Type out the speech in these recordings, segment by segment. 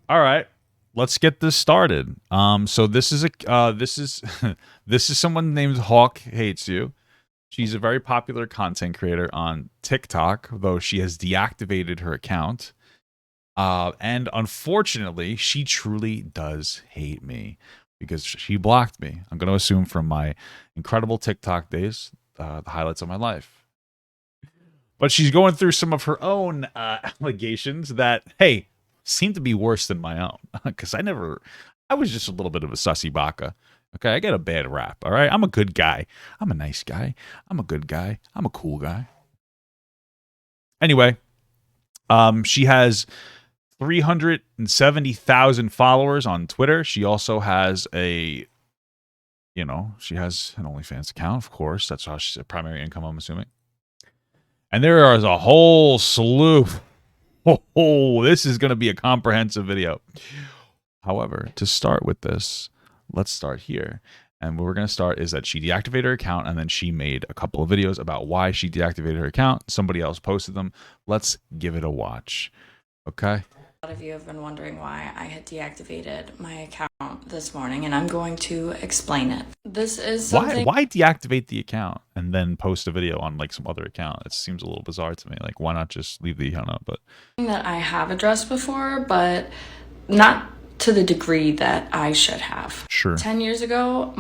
All right. Let's get this started. So this is a this is this is someone named Hawk Hates You. She's a very popular content creator on TikTok, though she has deactivated her account. And unfortunately, she truly does hate me because she blocked me. I'm going to assume from my incredible TikTok days, the highlights of my life. But she's going through some of her own allegations that, hey, seem to be worse than my own. Because I was just a little bit of a sussy baka. Okay, I get a bad rap, all right? I'm a good guy. I'm a nice guy. I'm a good guy. I'm a cool guy. Anyway, she has 370,000 followers on Twitter. She also has she has an OnlyFans account, of course. That's how she's a primary income, I'm assuming. And there is a whole slew. Oh, this is going to be a comprehensive video. However, to start with this, let's start here. And what we're going to start is that she deactivated her account, and then she made a couple of videos about why she deactivated her account. Somebody else posted them. Let's give it a watch. Okay? A lot of you have been wondering why I had deactivated my account this morning, and I'm going to explain it. This is something. Why deactivate the account and then post a video on like some other account? It seems a little bizarre to me. Like, why not just leave the account up? But that I have addressed before, but not to the degree that I should have. Sure. 10 years ago,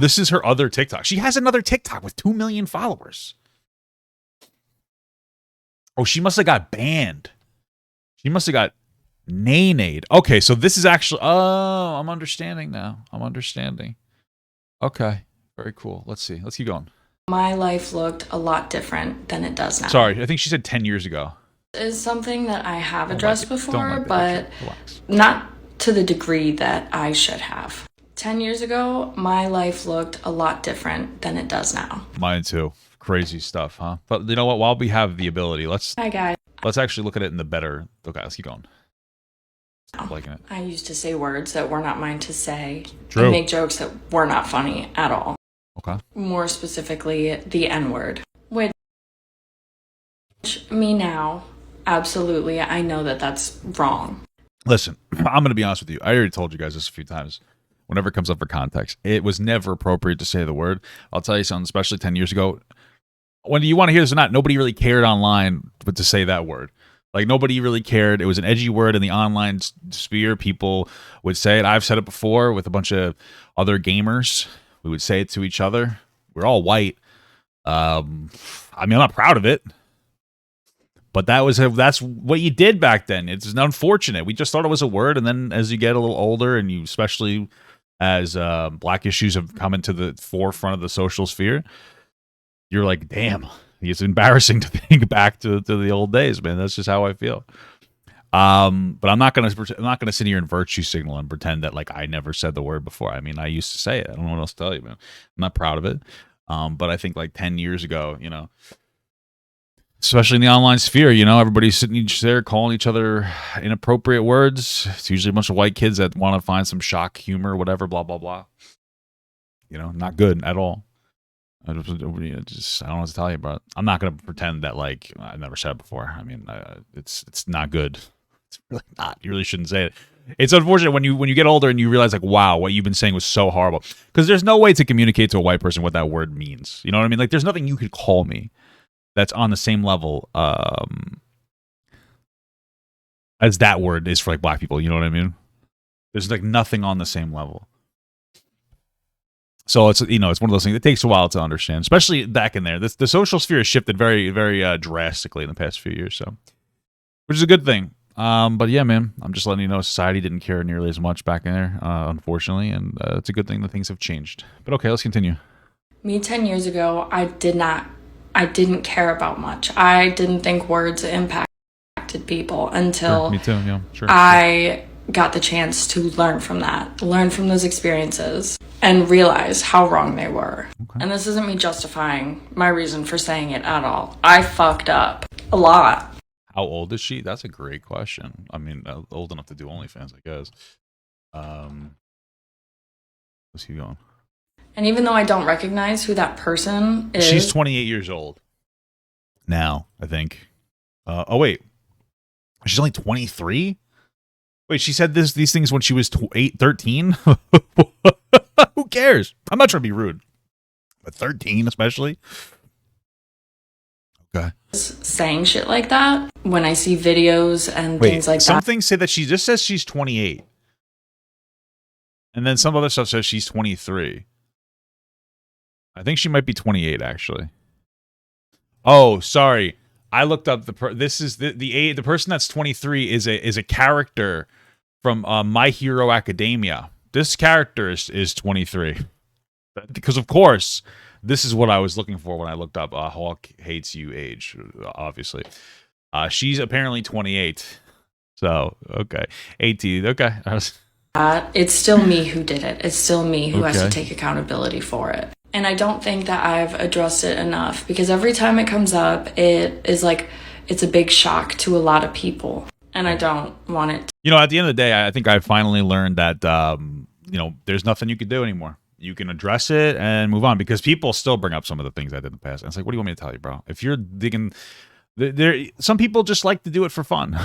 this is her other TikTok. She has another TikTok with 2 million followers. Oh, she must have got banned. She must have got nay-nayed. Okay, so this is actually... Oh, I'm understanding now. I'm understanding. Okay, very cool. Let's see. Let's keep going. My life looked a lot different than it does now. Sorry, I think she said 10 years ago. Is something that I have addressed before, like but not to the degree that I should have. 10 years ago, my life looked a lot different than it does now. Mine too. Crazy stuff, huh? But you know what? While we have the ability, Hi, guys. Let's actually look at it in the better... Okay, let's keep going. Liking it. I used to say words that were not mine to say. True. And make jokes that were not funny at all. Okay. More specifically, the N-word. Which, me now, absolutely, I know that that's wrong. Listen, I'm going to be honest with you. I already told you guys this a few times. Whenever it comes up for context, it was never appropriate to say the word. I'll tell you something, especially 10 years ago. Whether you want to hear this or not, nobody really cared online but to say that word. Like, nobody really cared. It was an edgy word in the online sphere. People would say it. I've said it before with a bunch of other gamers. We would say it to each other. We're all white. I mean, I'm not proud of it. But that's what you did back then. It's unfortunate. We just thought it was a word, and then as you get a little older, and you especially as black issues have come into the forefront of the social sphere, you're like, damn, it's embarrassing to think back to the old days, man. That's just how I feel. But I'm not gonna sit here and virtue signal and pretend that like I never said the word before. I mean, I used to say it. I don't know what else to tell you, man. I'm not proud of it. But I think like 10 years ago, especially in the online sphere, everybody's sitting each there calling each other inappropriate words. It's usually a bunch of white kids that want to find some shock humor, whatever, blah, blah, blah. Not good at all. I don't know what to tell you, but I'm not going to pretend that like I've never said it before. I mean, it's not good. It's really not. You really shouldn't say it. It's unfortunate when you get older and you realize like, wow, what you've been saying was so horrible. Because there's no way to communicate to a white person what that word means. You know what I mean? Like, there's nothing you could call me that's on the same level as that word is for like black people. You know what I mean? There's like nothing on the same level. So it's one of those things that takes a while to understand, especially back in there. The social sphere has shifted very, very drastically in the past few years, so which is a good thing. But yeah, man, I'm just letting you know society didn't care nearly as much back in there, unfortunately, and it's a good thing that things have changed. But okay, let's continue. Me 10 years ago, I didn't care about much. I didn't think words impacted people until me too, yeah, sure. I got the chance to learn from those experiences, and realize how wrong they were. Okay. And this isn't me justifying my reason for saying it at all. I fucked up a lot. How old is she? That's a great question. I mean, old enough to do OnlyFans, I guess. Let's keep going. And even though I don't recognize who that person is... She's 28 years old now, I think. Oh, wait. She's only 23? Wait, she said these things when she was 13? Who cares? I'm not trying to be rude. But 13 especially? Okay. Saying shit like that when I see videos and things like some that. Things say that she just says she's 28. And then some other stuff says she's 23. I think she might be 28, actually. Oh, sorry. I looked up the person that's 23 is a character from My Hero Academia. This character is 23. Because of course, this is what I was looking for when I looked up HawkHatesYou age, obviously. She's apparently 28. So, okay. 18. Okay. It's still me who did it. It's still me who has to take accountability for it. And I don't think that I've addressed it enough because every time it comes up, it is like it's a big shock to a lot of people. And I don't want it. At the end of the day, I think I finally learned that, there's nothing you can do anymore. You can address it and move on because people still bring up some of the things I did in the past. And it's like, what do you want me to tell you, bro? If you're digging, some people just like to do it for fun.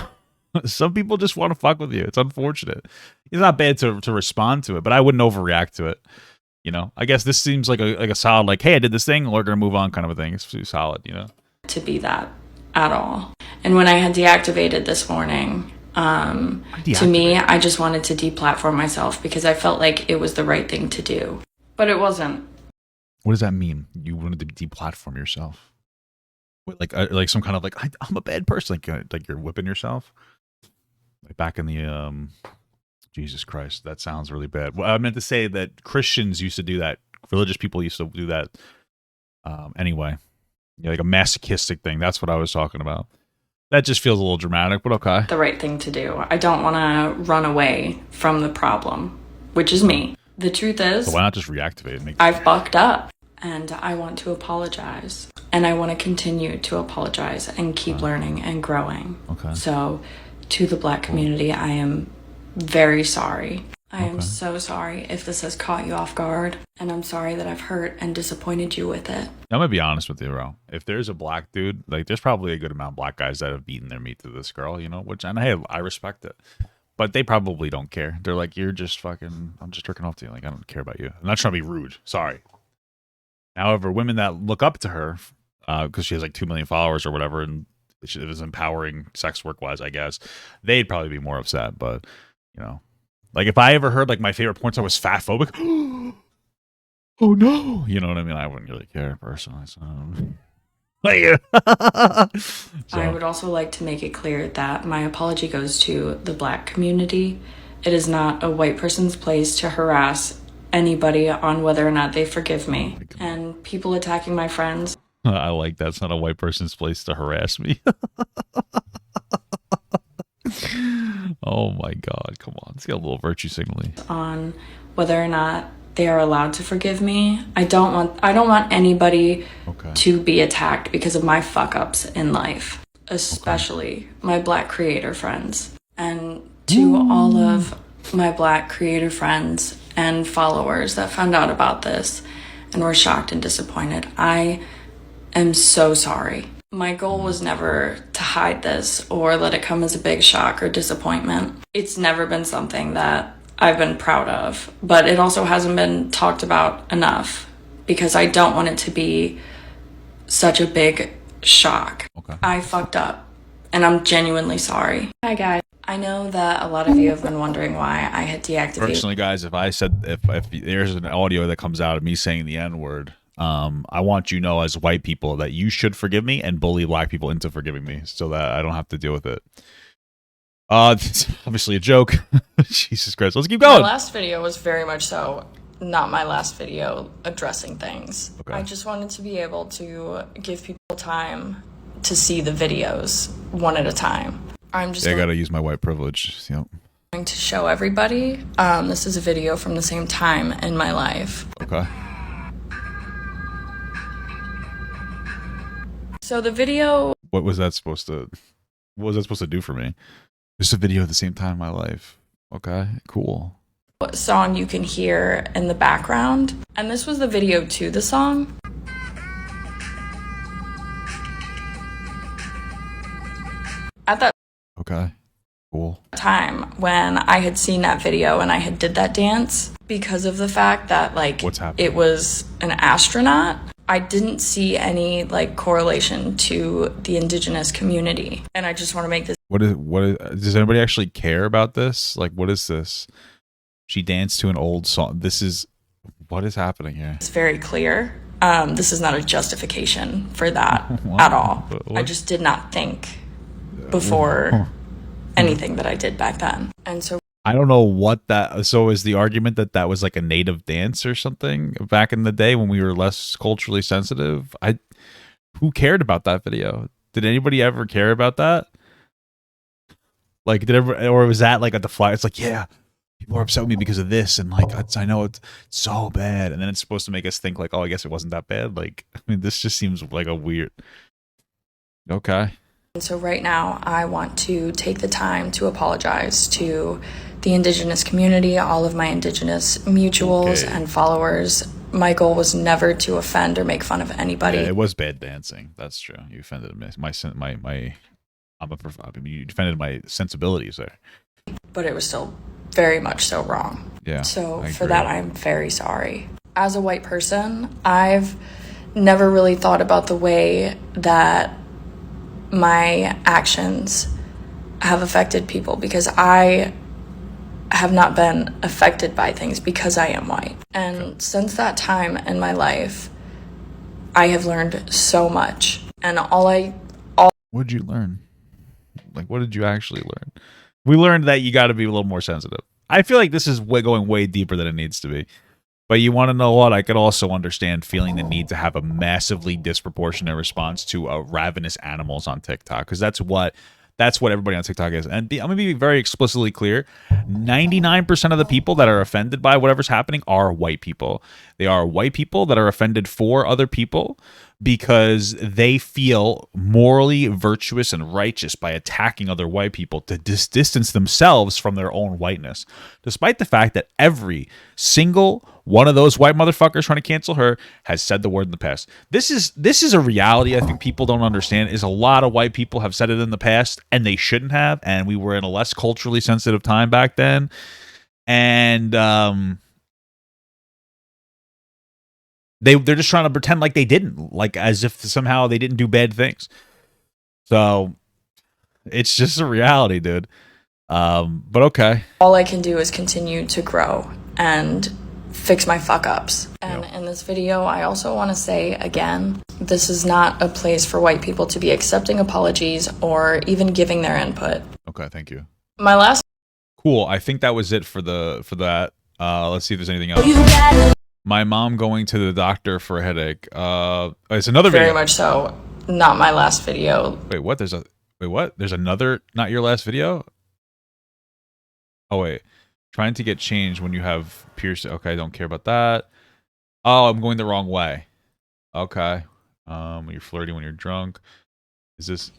Some people just want to fuck with you. It's unfortunate. It's not bad to respond to it, but I wouldn't overreact to it. I guess this seems like a solid, like, hey, I did this thing, we're gonna move on kind of a thing. It's too solid, To be that at all. And when I had deactivated this morning, to me, I just wanted to deplatform myself because I felt like it was the right thing to do, but it wasn't. What does that mean? You wanted to deplatform yourself? Like some kind of like I'm a bad person, like you're whipping yourself. Like back in the Jesus Christ, that sounds really bad. Well, I meant to say that Christians used to do that. Religious people used to do that. Anyway, like a masochistic thing. That's what I was talking about. That just feels a little dramatic, but okay. The right thing to do. I don't want to run away from the problem, which is me. The truth is, so why not just reactivate it? I've fucked up, and I want to apologize, and I want to continue to apologize and keep learning and growing. Okay. So, to the Black community, I am very sorry. I am so sorry if this has caught you off guard, and I'm sorry that I've hurt and disappointed you with it. I'm gonna be honest with you, bro. If there's a black dude, like there's probably a good amount of black guys that have beaten their meat to this girl, which, and hey, I respect it. But they probably don't care. They're like, you're just fucking, I'm just jerking off to you. Like, I don't care about you. I'm not trying to be rude. Sorry. However, women that look up to her, because she has like 2 million followers or whatever, and it was empowering sex work wise, I guess, they'd probably be more upset. But, like if I ever heard like my favorite porn star was fat phobic, oh no, you know what I mean? I wouldn't really care personally. So. I would also like to make it clear that my apology goes to the Black community. It is not a white person's place to harass anybody on whether or not they forgive me. And people attacking my friends. I like that's not a white person's place to harass me. Oh my God, come on. Let's get a little virtue signaling. On whether or not they are allowed to forgive me. I don't want anybody to be attacked because of my fuck ups in life, especially my Black creator friends. And to all of my Black creator friends and followers that found out about this and were shocked and disappointed, I am so sorry. My goal was never to hide this or let it come as a big shock or disappointment. It's never been something that I've been proud of, but it also hasn't been talked about enough because I don't want it to be such a big shock. I fucked up and I'm genuinely sorry. Hi guys. I know that a lot of you have been wondering why I had deactivated. Personally, guys, if there's an audio that comes out of me saying the N-word, I want you to know as white people that you should forgive me and bully black people into forgiving me so that I don't have to deal with it. It's obviously a joke. Jesus Christ. Let's keep going. My last video was very much so not my last video addressing things. I just wanted to be able to give people time to see the videos one at a time. I gotta use my white privilege. Yep. Going to show everybody. This is a video from the same time in my life. Okay. So the video. What was that supposed to do for me? Just a video at the same time in my life. Okay, cool. What song you can hear in the background. And this was the video to the song. At that. Okay. Cool. Time when I had seen that video and I had did that dance, because of the fact that like it was an astronaut, I didn't see any like correlation to the indigenous community. And I just want to make this. What is does anybody actually care about this? Like, what is this? She danced to an old song. What is happening here? It's very clear. This is not a justification for that at all. I just did not think before anything that I did back then. And so I don't know what that. So is the argument that was like a native dance or something back in the day when we were less culturally sensitive? Who cared about that video? Did anybody ever care about that? Like, or was that like at the fly? It's like, yeah, people are upset with me because of this, and like I know it's so bad, and then it's supposed to make us think like, oh, I guess it wasn't that bad. Like, I mean, this just seems like a weird. Okay. And so right now, I want to take the time to apologize to the indigenous community, all of my indigenous mutuals and followers. My goal was never to offend or make fun of anybody. Yeah, it was bad dancing. That's true. You offended you defended my sensibilities there. But it was still very much so wrong. Yeah. So for that, I'm very sorry. As a white person, I've never really thought about the way that my actions have affected people, because I have not been affected by things because I am white. And since that time in my life, I have learned so much. And What'd you learn? Like, what did you actually learn? We learned that you got to be a little more sensitive. I feel like this is going way deeper than it needs to be. But you want to know what? I could also understand feeling the need to have a massively disproportionate response to ravenous animals on TikTok, because that's what everybody on TikTok is. And I'm going to be very explicitly clear. 99% of the people that are offended by whatever's happening are white people. They are white people that are offended for other people because they feel morally virtuous and righteous by attacking other white people to distance themselves from their own whiteness. Despite the fact that every single one of those white motherfuckers trying to cancel her has said the word in the past. This is a reality I think people don't understand, is a lot of white people have said it in the past and they shouldn't have, and we were in a less culturally sensitive time back then. And they're just trying to pretend like they didn't, like as if somehow they didn't do bad things. So it's just a reality, dude. But okay. All I can do is continue to grow and fix my fuck ups. And in this video, I also want to say again, this is not a place for white people to be accepting apologies or even giving their input. Okay, thank you. My last. Cool. I think that was it for that. Let's see if there's anything else. My mom going to the doctor for a headache. It's another video. Very much so. Not my last video. Wait, what? There's another not your last video? Oh wait. Trying to get changed when you have pierced. Okay, I don't care about that. Oh, I'm going the wrong way. Okay. When you're flirty, when you're drunk. Is this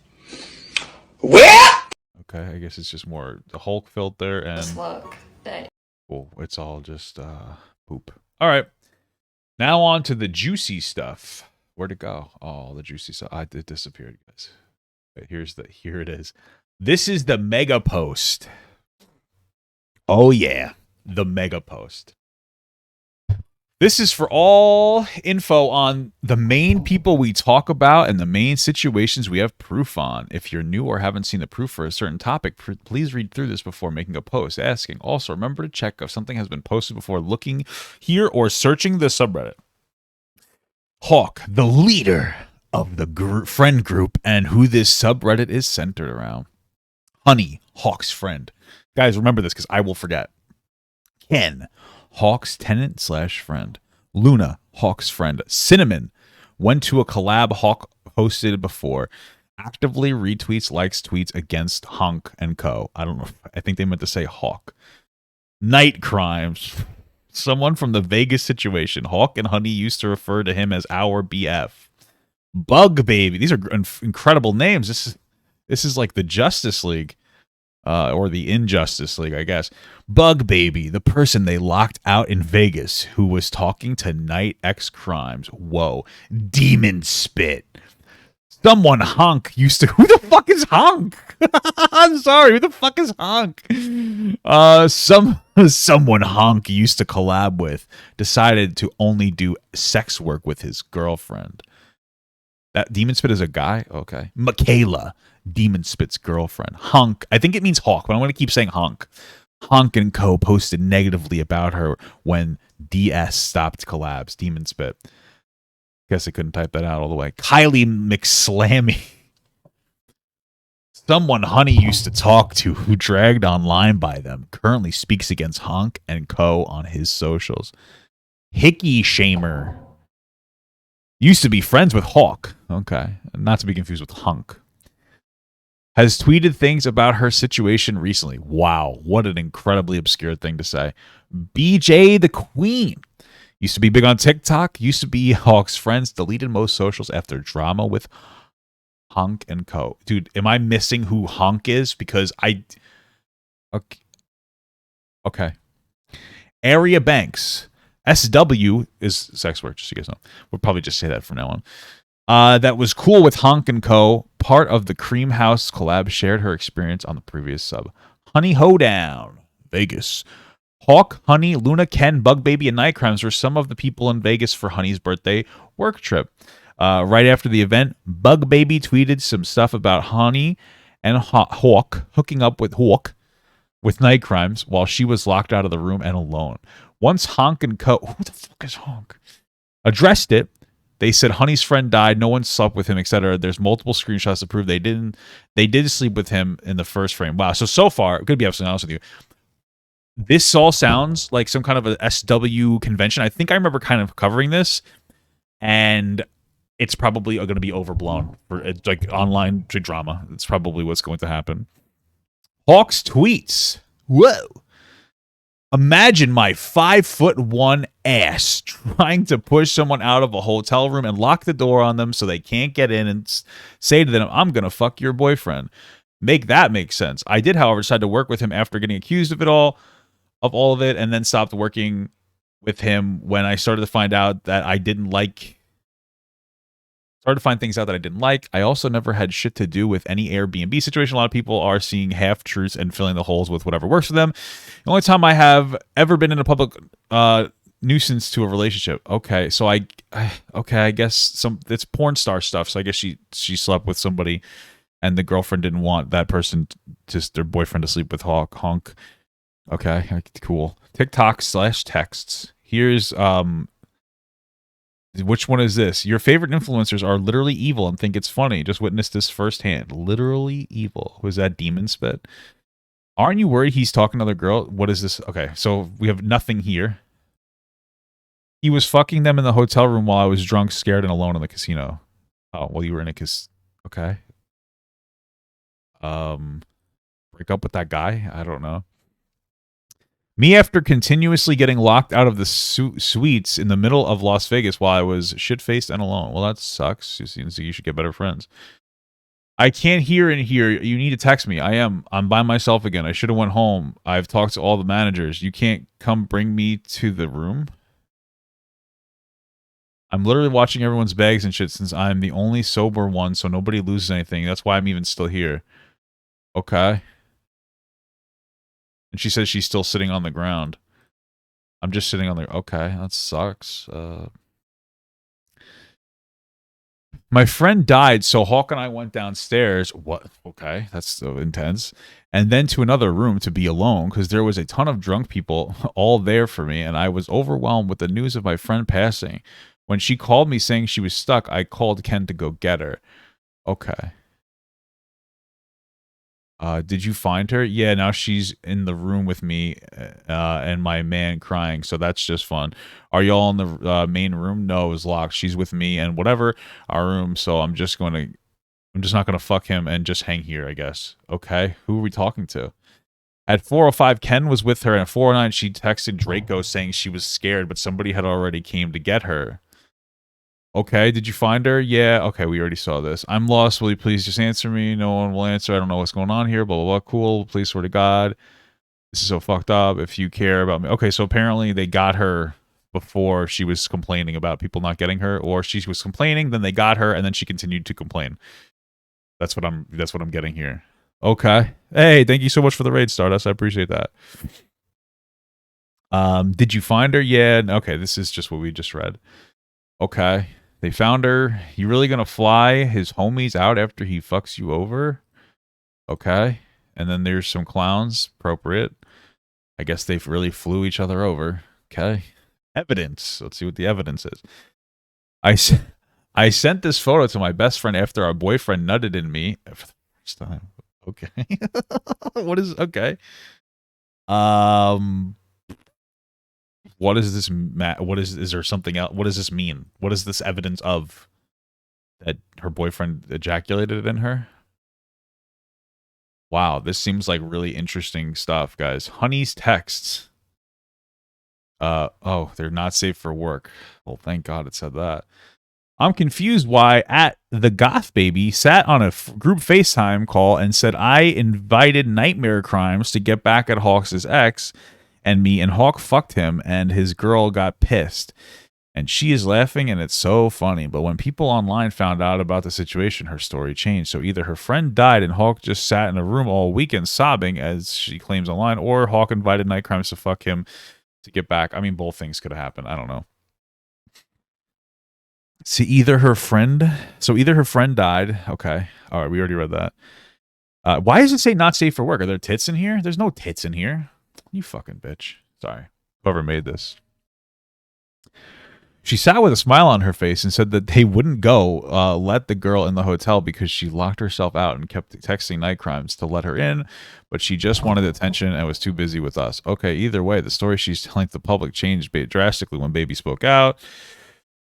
where? Okay, I guess it's just more the Hulk filter and just look. Cool. It's all just poop. All right. Now on to the juicy stuff. Where'd it go? Oh, the juicy stuff. It disappeared, guys. Wait, here it is. This is the mega post. Oh yeah, the mega post. This is for all info on the main people we talk about and the main situations we have proof on. If you're new or haven't seen the proof for a certain topic, please read through this before making a post asking. Also, remember to check if something has been posted before looking here or searching the subreddit. Hawk, the leader of the friend group and who this subreddit is centered around. Honey, Hawk's friend. Guys, remember this because I will forget. Ken, Hawk's tenant/friend. Luna, Hawk's friend. Cinnamon went to a collab Hawk hosted before. Actively retweets, likes tweets against Hunk and Co. I don't know. I think they meant to say Hawk. Night Crimes. Someone from the Vegas situation. Hawk and Honey used to refer to him as our BF. Bug Baby. These are incredible names. This is like the Justice League. Or the Injustice League, I guess. Bug Baby, the person they locked out in Vegas who was talking to Night X Crimes. Whoa. Demon Spit. Someone Honk used to. Who the fuck is Honk? I'm sorry. Who the fuck is Honk? Someone Honk used to collab with decided to only do sex work with his girlfriend. That Demon Spit is a guy? Okay. Michaela, Demon Spit's girlfriend. Honk. I think it means hawk, but I'm going to keep saying Honk. Honk and Co. posted negatively about her when DS stopped collabs. Demon Spit. Guess I couldn't type that out all the way. Kylie McSlammy. Someone Honey used to talk to who dragged online by them currently speaks against Honk and Co. on his socials. Hickey Shamer used to be friends with Hawk. Okay. Not to be confused with Hunk. Has tweeted things about her situation recently. Wow. What an incredibly obscure thing to say. BJ the Queen. Used to be big on TikTok. Used to be Hawk's friends. Deleted most socials after drama with Hunk and Co. Dude, am I missing who Hunk is? Because I... Okay. Area Banks. SW is sex work, just so you guys know. We'll probably just say that from now on. That was cool with Honk and Co. Part of the Cream House collab, shared her experience on the previous sub. Honey Hoedown, Vegas. Hawk, Honey, Luna, Ken, Bug Baby, and Night Crimes were some of the people in Vegas for Honey's birthday work trip. Right after the event, Bug Baby tweeted some stuff about Honey and Hawk hooking up with Hawk with Night Crimes while she was locked out of the room and alone. Once Honk and Co. Who the fuck is Honk? Addressed it. They said Honey's friend died. No one slept with him, etc. There's multiple screenshots to prove they didn't. They did sleep with him in the first frame. Wow. So far, I'm gonna be absolutely honest with you. This all sounds like some kind of a SW convention. I think I remember kind of covering this, and it's probably going to be overblown for it's like online drama. It's probably what's going to happen. Hawk's tweets. Whoa. Imagine my 5'1" ass trying to push someone out of a hotel room and lock the door on them so they can't get in and say to them, I'm going to fuck your boyfriend. Make that make sense. I did, however, decide to work with him after getting accused of all of it, and then stopped working with him when I started to find out that I didn't like. Started to find things out that I didn't like. I also never had shit to do with any Airbnb situation. A lot of people are seeing half-truths and filling the holes with whatever works for them. The only time I have ever been in a public nuisance to a relationship. Okay, so I guess it's porn star stuff. So I guess she slept with somebody, and the girlfriend didn't want that person, just their boyfriend, to sleep with Honk. Okay, cool. TikTok/texts. Here's which one is this? Your favorite influencers are literally evil and think it's funny. Just witnessed this firsthand. Literally evil. Was that Demon Spit? Aren't you worried he's talking to another girl? What is this? Okay, so we have nothing here. He was fucking them in the hotel room while I was drunk, scared, and alone in the casino. Oh, well, you were in a okay. Break up with that guy? I don't know. Me after continuously getting locked out of the suites in the middle of Las Vegas while I was shit-faced and alone. Well, that sucks. You should get better friends. I can't hear in here. You need to text me. I'm by myself again. I should have went home. I've talked to all the managers. You can't come bring me to the room? I'm literally watching everyone's bags and shit since I'm the only sober one, so nobody loses anything. That's why I'm even still here. Okay. And she says she's still sitting on the ground. I'm just sitting on the... Okay, that sucks. My friend died, so Hawk and I went downstairs. What? Okay, that's so intense. And then to another room to be alone, because there was a ton of drunk people all there for me, and I was overwhelmed with the news of my friend passing. When she called me saying she was stuck, I called Ken to go get her. Okay. Did you find her? Yeah, now she's in the room with me and my man crying, so that's just fun. Are y'all in the main room? No, it was locked. She's with me and whatever, our room, so I'm just not gonna fuck him and just hang here, I guess. Okay, who are we talking to? At 4:05, Ken was with her, and at 4:09, she texted Draco saying she was scared, but somebody had already came to get her. Okay, did you find her? Yeah, okay, we already saw this. I'm lost. Will you please just answer me? No one will answer. I don't know what's going on here. Blah, blah, blah. Cool. Please, swear to God. This is so fucked up. If you care about me. Okay, so apparently they got her before she was complaining about people not getting her, or she was complaining, then they got her, and then she continued to complain. That's what I'm getting here. Okay. Hey, thank you so much for the raid, Stardust. I appreciate that. Did you find her? Yeah. Okay, this is just what we just read. Okay. They found her. You really gonna fly his homies out after he fucks you over? Okay. And then there's some clowns. Appropriate. I guess they really flew each other over. Okay. Evidence. Let's see what the evidence is. I sent this photo to my best friend after our boyfriend nutted in me for the first time. Okay. What is okay? What is this? What is there something else? What does this mean? What is this evidence of that her boyfriend ejaculated in her? Wow, this seems like really interesting stuff, guys. Honey's texts. Oh, they're not safe for work. Well, thank God it said that. I'm confused why at the Goth Baby sat on a group FaceTime call and said I invited Nightmare Crimes to get back at Hawks' ex and me, and Hawk fucked him and his girl got pissed. And she is laughing and it's so funny. But when people online found out about the situation, her story changed. So either her friend died and Hawk just sat in a room all weekend sobbing, as she claims online, or Hawk invited Night Crimes to fuck him to get back. I mean, both things could have happened. I don't know. See, either her friend died. Okay. All right, we already read that. Why does it say not safe for work? Are there tits in here? There's no tits in here. You fucking bitch. Sorry. Whoever made this. She sat with a smile on her face and said that they wouldn't go let the girl in the hotel because she locked herself out and kept texting Night Crimes to let her in, but she just wanted attention and was too busy with us. Okay, either way, the story she's telling the public changed drastically when Baby spoke out.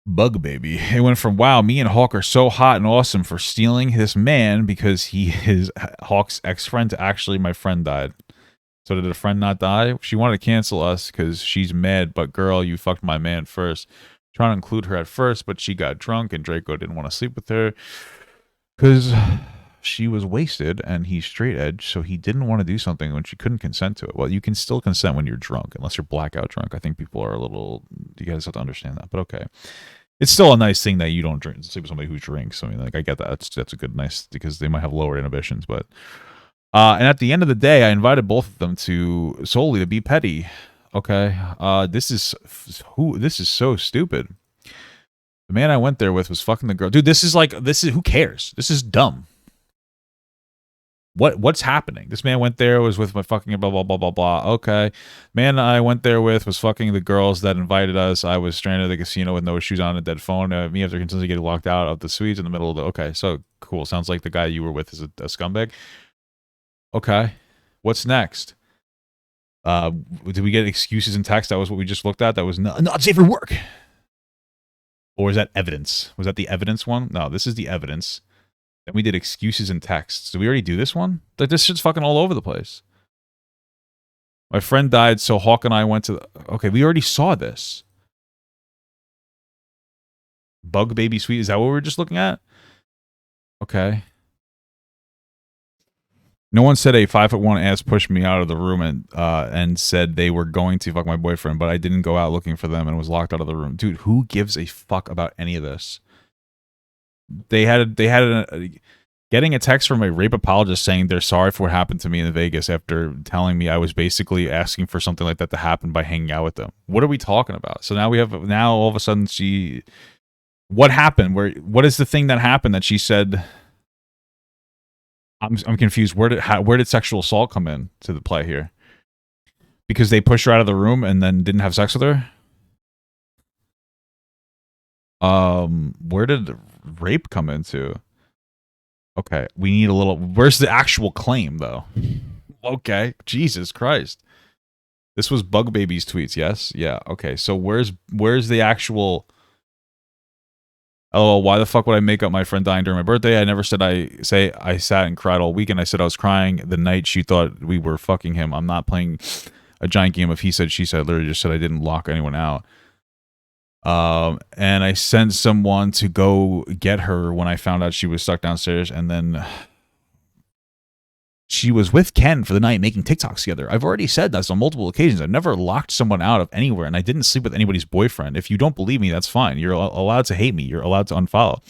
Bug Baby. It went from, wow, me and Hawk are so hot and awesome for stealing this man because he is Hawk's ex-friend, to actually my friend died. So did a friend not die? She wanted to cancel us because she's mad, but girl, you fucked my man first. Trying to include her at first, but she got drunk and Draco didn't want to sleep with her because she was wasted and he's straight edge, so he didn't want to do something when she couldn't consent to it. Well, you can still consent when you're drunk, unless you're blackout drunk. I think people are a little, you guys have to understand that, but okay. It's still a nice thing that you don't drink, sleep with somebody who drinks. I mean, like, I get that. That's a good, nice, because they might have lower inhibitions, but and at the end of the day, I invited both of them to solely to be petty. Okay. This is so stupid. The man I went there with was fucking the girl. Dude, who cares? This is dumb. What's happening? This man went there, was with my fucking blah blah blah blah blah. Okay. Man I went there with was fucking the girls that invited us. I was stranded at the casino with no shoes on, a dead phone. Me after continuously getting locked out of the suites in the middle of the okay, so cool. Sounds like the guy you were with is a scumbag. Okay. What's next? Did we get excuses in text? That was what we just looked at. That was not safe for work. Or is that evidence? Was that the evidence one? No, this is the evidence. Then we did excuses in text. Did we already do this one? Like, this shit's fucking all over the place. My friend died, so Hawk and I went to okay, we already saw this. Bug Baby Suite, is that what we were just looking at? Okay. No one said a 5'1" ass pushed me out of the room and said they were going to fuck my boyfriend, but I didn't go out looking for them and was locked out of the room. Dude, who gives a fuck about any of this? Getting a text from a rape apologist saying they're sorry for what happened to me in Vegas after telling me I was basically asking for something like that to happen by hanging out with them. What are we talking about? So now all of a sudden what happened? What is the thing that happened that she said? I'm confused. Where did sexual assault come in to the play here? Because they pushed her out of the room and then didn't have sex with her? Where did rape come into? Okay, we need a little. Where's the actual claim though? Okay, Jesus Christ. This was Bug Baby's tweets, yes? Yeah, okay. So where's the actual LOL, why the fuck would I make up my friend dying during my birthday? I never said I sat and cried all weekend. I said I was crying the night she thought we were fucking him. I'm not playing a giant game of he said, she said. I literally just said I didn't lock anyone out. And I sent someone to go get her when I found out she was stuck downstairs, and then she was with Ken for the night making TikToks together. I've already said this on multiple occasions. I've never locked someone out of anywhere, and I didn't sleep with anybody's boyfriend. If you don't believe me, that's fine. You're allowed to hate me. You're allowed to unfollow.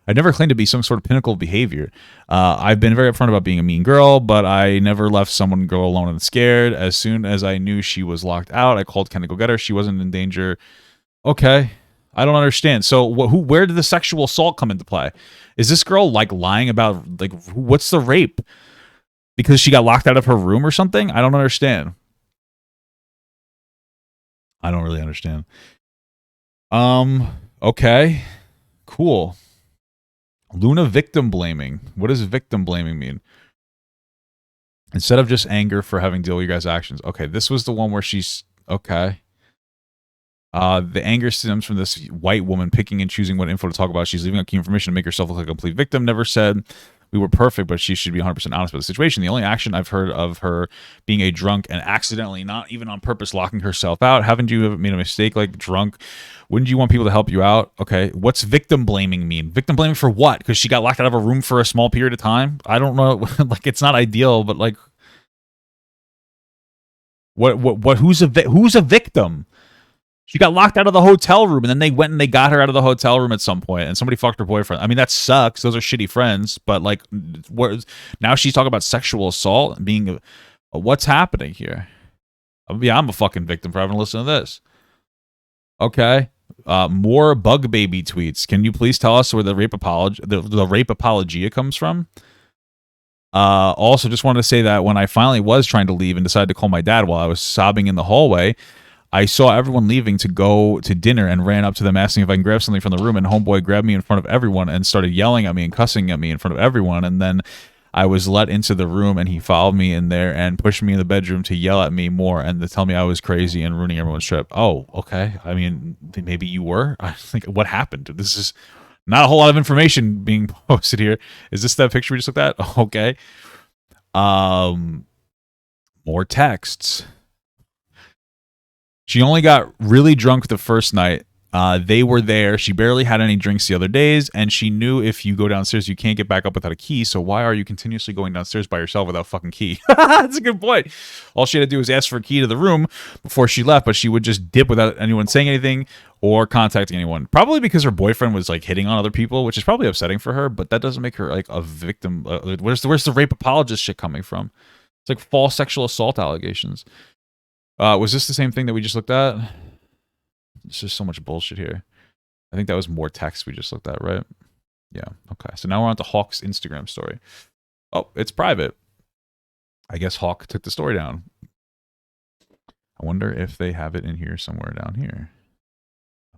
I never claimed to be some sort of pinnacle of behavior. I've been very upfront about being a mean girl, but I never left someone go alone and scared. As soon as I knew she was locked out, I called Ken to go get her. She wasn't in danger. Okay. I don't understand. So where did the sexual assault come into play? Is this girl like lying about like what's the rape? Because she got locked out of her room or something? I don't understand. I don't really understand. Okay. Cool. Luna victim blaming. What does victim blaming mean? Instead of just anger for having to deal with your guys' actions. Okay, this was the one where she's okay. The anger stems from this white woman picking and choosing what info to talk about. She's leaving out key information to make herself look like a complete victim. Never said we were perfect, but she should be 100% honest about the situation. The only action I've heard of her being a drunk and accidentally, not even on purpose, locking herself out. Haven't you ever made a mistake like drunk? Wouldn't you want people to help you out? Okay, what's victim blaming mean? Victim blaming for what? Because she got locked out of a room for a small period of time? I don't know. Like, it's not ideal, but like, what? Who's a victim? She got locked out of the hotel room, and then they went and they got her out of the hotel room at some point, and somebody fucked her boyfriend. I mean, that sucks. Those are shitty friends, but like, now she's talking about sexual assault and being. What's happening here? Yeah, I'm a fucking victim for having to listen to this. Okay, more bug baby tweets. Can you please tell us where the rape apologia comes from? Also, just wanted to say that when I finally was trying to leave and decided to call my dad while I was sobbing in the hallway, I saw everyone leaving to go to dinner and ran up to them asking if I can grab something from the room, and homeboy grabbed me in front of everyone and started yelling at me and cussing at me in front of everyone, and then I was let into the room and he followed me in there and pushed me in the bedroom to yell at me more and to tell me I was crazy and ruining everyone's trip. Oh, okay. I mean, maybe you were. I think what happened? This is not a whole lot of information being posted here. Is this that picture we just looked at? Okay. More texts. She only got really drunk the first night. They were there. She barely had any drinks the other days, and she knew if you go downstairs, you can't get back up without a key. So why are you continuously going downstairs by yourself without a fucking key? That's a good point. All she had to do was ask for a key to the room before she left, but she would just dip without anyone saying anything or contacting anyone. Probably because her boyfriend was like hitting on other people, which is probably upsetting for her, but that doesn't make her like a victim. Where's the rape apologist shit coming from? It's like false sexual assault allegations. Was this the same thing that we just looked at? It's just so much bullshit here. I think that was more text we just looked at, right? Yeah, okay. So now we're on to Hawk's Instagram story. Oh, it's private. I guess Hawk took the story down. I wonder if they have it in here somewhere down here.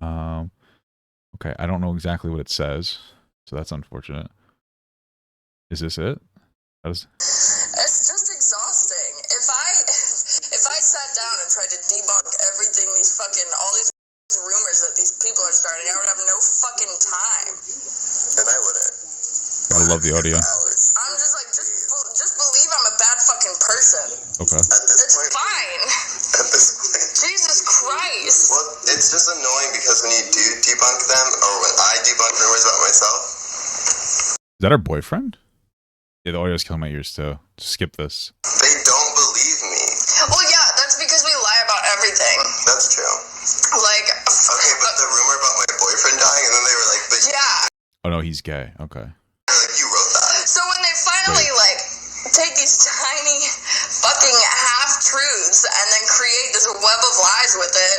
Okay, I don't know exactly what it says, so that's unfortunate. Is this it? It's just exhausting. If I sat down and tried to debunk everything all these rumors that these people are starting, I would have no fucking time. And I wouldn't. I love the audio. I'm just like, just believe I'm a bad fucking person. Okay. It's fine. At this point. Jesus Christ. Well, it's just annoying because when you do debunk them, or when I debunk rumors about myself. Is that her boyfriend? Yeah, the audio's killing my ears too. Just skip this. They don't believe me. Well, yeah, that's because we lie about everything. That's true. Like, okay, but the rumor about my boyfriend dying, and then they were like, but yeah. Oh no, he's gay. Okay. Like, you wrote that. So when they finally take these tiny fucking half-truths and then create this web of lies with it,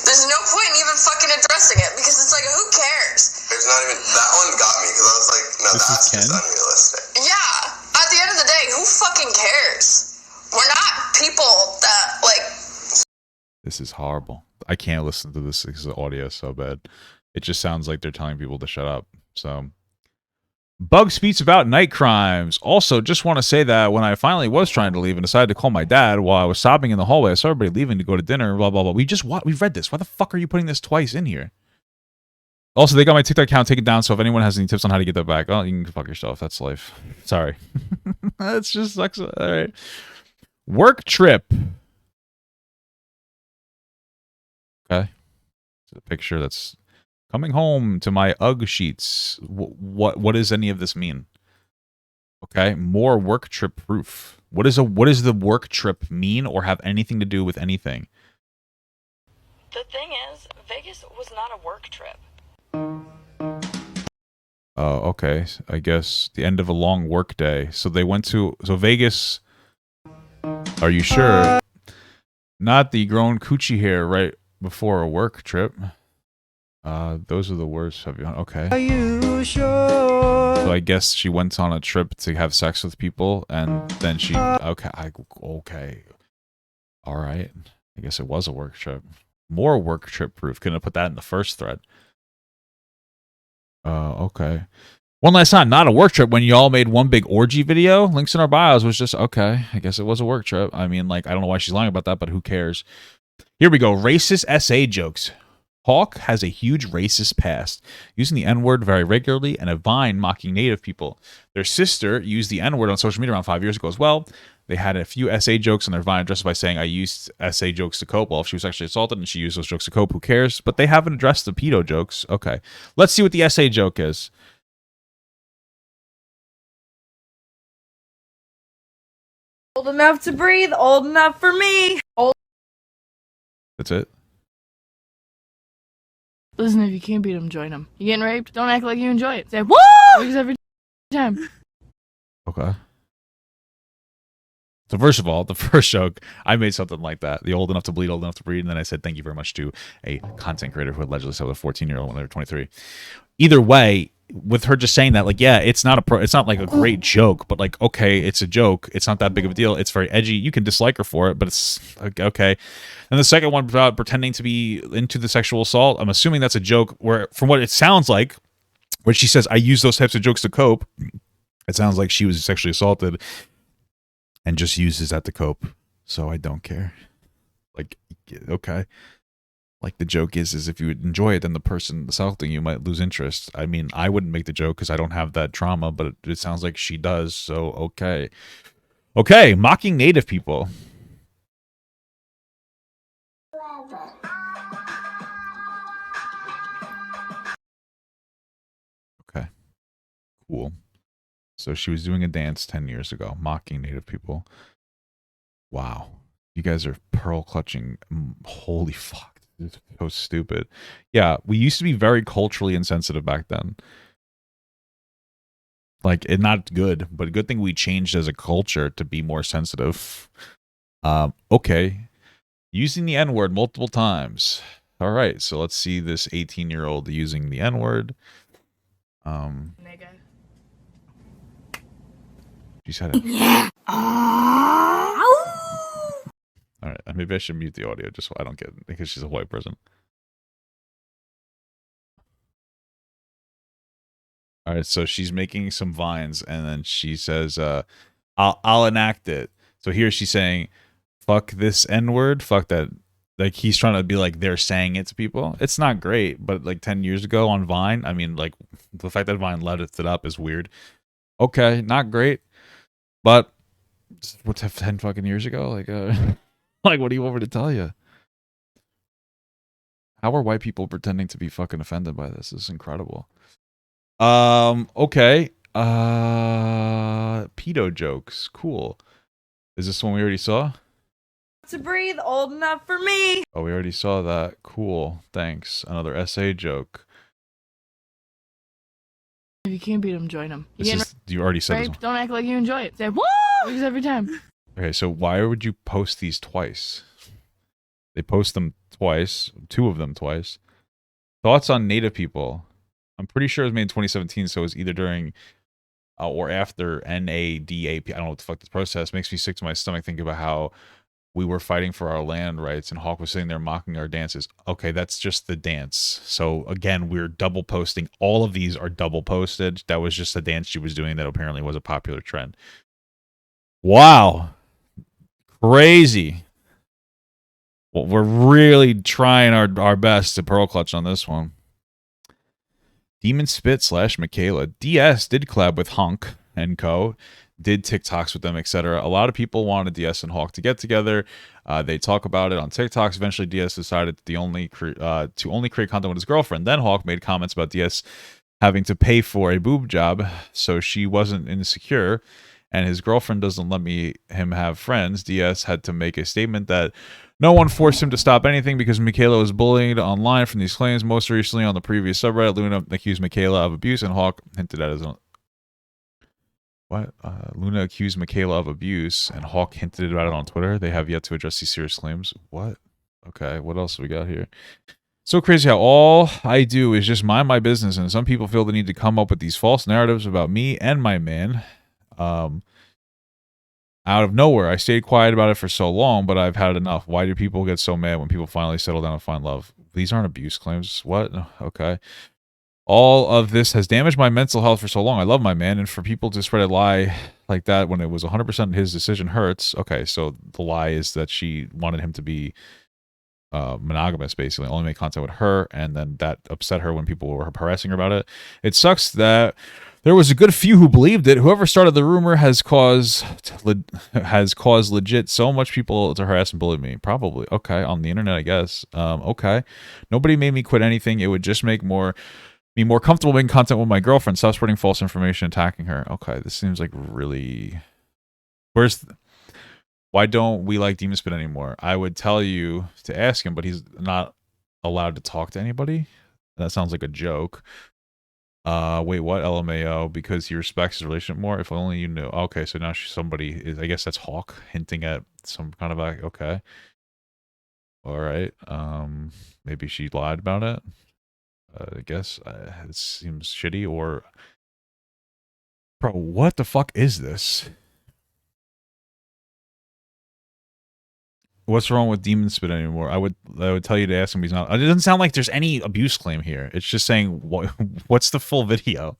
there's no point in even fucking addressing it because it's like, who cares? There's not even, that one got me because I was like, no, that's just unrealistic. Yeah, at the end of the day, who fucking cares? We're not people that, like... This is horrible. I can't listen to this because the audio is so bad. It just sounds like they're telling people to shut up. So, Bug speaks about night crimes. Also, just want to say that when I finally was trying to leave and decided to call my dad while I was sobbing in the hallway, I saw everybody leaving to go to dinner, blah, blah, blah. We've read this. Why the fuck are you putting this twice in here? Also, they got my TikTok account taken down, so if anyone has any tips on how to get that back, oh, you can fuck yourself. That's life. Sorry. That just sucks. All right. Work trip. Okay. It's a picture that's coming home to my UGG sheets. What does any of this mean? Okay. More work trip proof. What does the work trip mean or have anything to do with anything? The thing is, Vegas was not a work trip. Oh, okay. I guess the end of a long work day. So they went to Vegas. Are you sure? Not the grown coochie hair right before a work trip. Those are the worst. Okay. Are you sure? So I guess she went on a trip to have sex with people, and then she. Okay. Okay. All right. I guess it was a work trip. More work trip proof. Couldn't have put that in the first thread. Okay. One last time, not a work trip when y'all made one big orgy video. Links in our bios was just, okay, I guess it was a work trip. I mean, like, I don't know why she's lying about that, but who cares? Here we go. Racist SA jokes. Hawk has a huge racist past, using the N-word very regularly and a Vine mocking Native people. Their sister used the N-word on social media around 5 years ago as well. They had a few SA jokes on their Vine addressed by saying, I used SA jokes to cope. Well, if she was actually assaulted and she used those jokes to cope, who cares? But they haven't addressed the pedo jokes. Okay. Let's see what the SA joke is. Old enough to breathe, old enough for me. That's it. Listen, if you can't beat them, join them. You getting raped? Don't act like you enjoy it. Say, woo! Because every time. Okay. So first of all, the first joke, I made something like that. The old enough to bleed, old enough to breed. And then I said, thank you very much to a content creator who allegedly said a 14-year-old when they were 23. Either way, with her just saying that, like, yeah, it's not like a great joke, but like, okay, it's a joke. It's not that big of a deal. It's very edgy. You can dislike her for it, but it's okay. And the second one about pretending to be into the sexual assault, I'm assuming that's a joke where, from what it sounds like, when she says, I use those types of jokes to cope, it sounds like she was sexually assaulted and just uses that to cope. So I don't care. Like, okay. Like, the joke is if you would enjoy it, then the person assaulting you might lose interest. I mean, I wouldn't make the joke because I don't have that trauma, but it sounds like she does. So, okay. Okay, mocking Native people. Okay. Cool. So she was doing a dance 10 years ago, mocking Native people. Wow. You guys are pearl clutching. Holy fuck. It's so stupid. Yeah, we used to be very culturally insensitive back then. Like, it not good, but a good thing we changed as a culture to be more sensitive. Okay. Using the N-word multiple times. All right, so let's see this 18-year-old using the N-word. Nigga. She said it. Yeah. All right, maybe I should mute the audio just so I don't get it because she's a white person. All right, so she's making some vines and then she says, I'll enact it. So here she's saying, fuck this N-word, fuck that. Like, he's trying to be like they're saying it to people. It's not great, but like 10 years ago on Vine, I mean, like, the fact that Vine let it up is weird. Okay, not great, but what's 10 fucking years ago? Like, like, what do you want me to tell you? How are white people pretending to be fucking offended by this? This is incredible. Okay. Pedo jokes. Cool. Is this one we already saw? To breathe, old enough for me. Oh, we already saw that. Cool. Thanks. Another SA joke. If you can't beat them, join them. You already said this one. Don't act like you enjoy it. Say, woo! Because every time. Okay, so why would you post these twice? They post them twice. Two of them twice. Thoughts on Native people. I'm pretty sure it was made in 2017, so it was either during or after NADAP. I don't know what the fuck this process makes me sick to my stomach thinking about how we were fighting for our land rights and Hawk was sitting there mocking our dances. Okay, that's just the dance. So again, we're double posting. All of these are double posted. That was just a dance she was doing that apparently was a popular trend. Wow. Crazy. Well, we're really trying our best to pearl clutch on this one. Demon Spit / Michaela. DS did collab with Hunk and Co. Did TikToks with them, etc. A lot of people wanted DS and Hawk to get together. They talk about it on TikToks. Eventually, DS decided to only create content with his girlfriend. Then Hawk made comments about DS having to pay for a boob job, so she wasn't insecure. and his girlfriend doesn't let him have friends. DS had to make a statement that no one forced him to stop anything because Michaela was bullied online from these claims. Most recently on the previous subreddit, Luna accused Michaela of abuse, and Hawk hinted at his own. What? Luna accused Michaela of abuse, and Hawk hinted about it on Twitter. They have yet to address these serious claims. What? Okay, what else we got here? So crazy how all I do is just mind my business, and some people feel the need to come up with these false narratives about me and my man. Out of nowhere. I stayed quiet about it for so long, but I've had enough. Why do people get so mad when people finally settle down and find love? These aren't abuse claims. What? Okay. All of this has damaged my mental health for so long. I love my man, and for people to spread a lie like that when it was 100% his decision hurts. Okay, so the lie is that she wanted him to be monogamous, basically, only make contact with her, and then that upset her when people were harassing her about it. It sucks that there was a good few who believed it. Whoever started the rumor has caused legit so much people to harass and bully me. Probably. Okay, on the internet, I guess. Okay. Nobody made me quit anything. It would just make me more comfortable making contact with my girlfriend. Stop spreading false information, attacking her. Okay, this seems like really... Why don't we like Demon Spit anymore? I would tell you to ask him, but he's not allowed to talk to anybody. That sounds like a joke. Wait, what? LMAO, because he respects his relationship more. If only you knew. Okay, so now somebody is, I guess that's Hawk hinting at some kind of okay. All right. Maybe she lied about it. I guess it seems shitty. Or, bro, what the fuck is this? What's wrong with Demon Spit anymore? I would tell you to ask him. He's not. It doesn't sound like there's any abuse claim here. It's just saying what's the full video.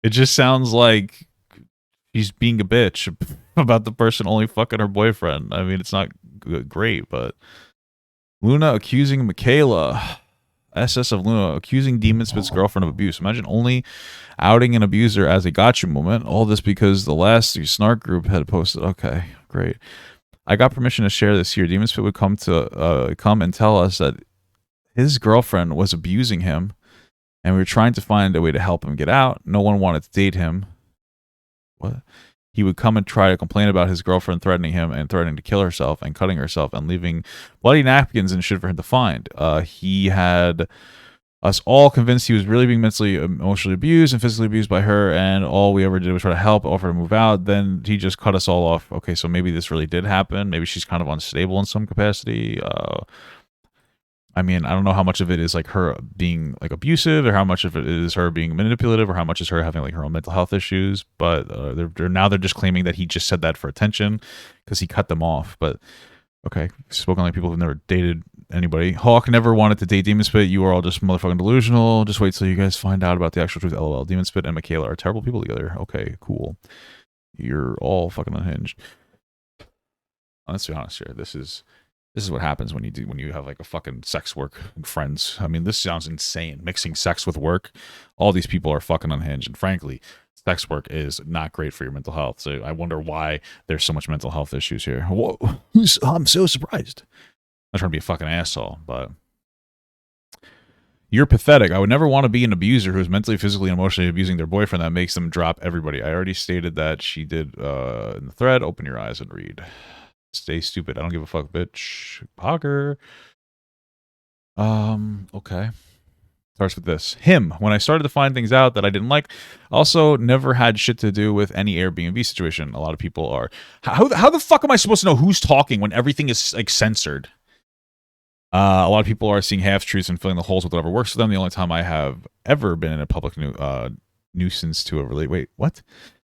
It just sounds like she's being a bitch about the person only fucking her boyfriend. I mean, it's not great, but Luna accusing Michaela, SS of Luna accusing Demon Spit's girlfriend of abuse. Imagine only outing an abuser as a gotcha moment. All this because the last snark group had posted. Okay, great. I got permission to share this here. Demon Spit would come and tell us that his girlfriend was abusing him, and we were trying to find a way to help him get out. No one wanted to date him. What? He would come and try to complain about his girlfriend threatening him and threatening to kill herself and cutting herself and leaving bloody napkins and shit for him to find. He had us all convinced he was really being mentally, emotionally abused and physically abused by her, and all we ever did was try to help, offer to move out. Then he just cut us all off. Okay, so maybe this really did happen. Maybe she's kind of unstable in some capacity. I mean, I don't know how much of it is like her being like abusive, or how much of it is her being manipulative, or how much is her having like her own mental health issues. But they're just claiming that he just said that for attention because he cut them off. But okay, spoken like people who've never dated anybody. Hawk never wanted to date Demon Spit. You are all just motherfucking delusional. Just wait till you guys find out about the actual truth. LOL. Demon Spit and Michaela are terrible people together. Okay, cool. You're all fucking unhinged. Let's be honest here. This is what happens when you have like a fucking sex work and friends. I mean, this sounds insane. Mixing sex with work. All these people are fucking unhinged. And frankly, sex work is not great for your mental health. So I wonder why there's so much mental health issues here. Whoa, I'm so surprised. I'm not trying to be a fucking asshole, but you're pathetic. I would never want to be an abuser who's mentally, physically, and emotionally abusing their boyfriend that makes them drop everybody. I already stated that she did in the thread. Open your eyes and read. Stay stupid. I don't give a fuck, bitch. Hogger. Okay. Starts with this. Him. When I started to find things out that I didn't like, also never had shit to do with any Airbnb situation. A lot of people are. How the fuck am I supposed to know who's talking when everything is like censored? A lot of people are seeing half-truths and filling the holes with whatever works for them. The only time I have ever been in a public nuisance to a Wait, what? The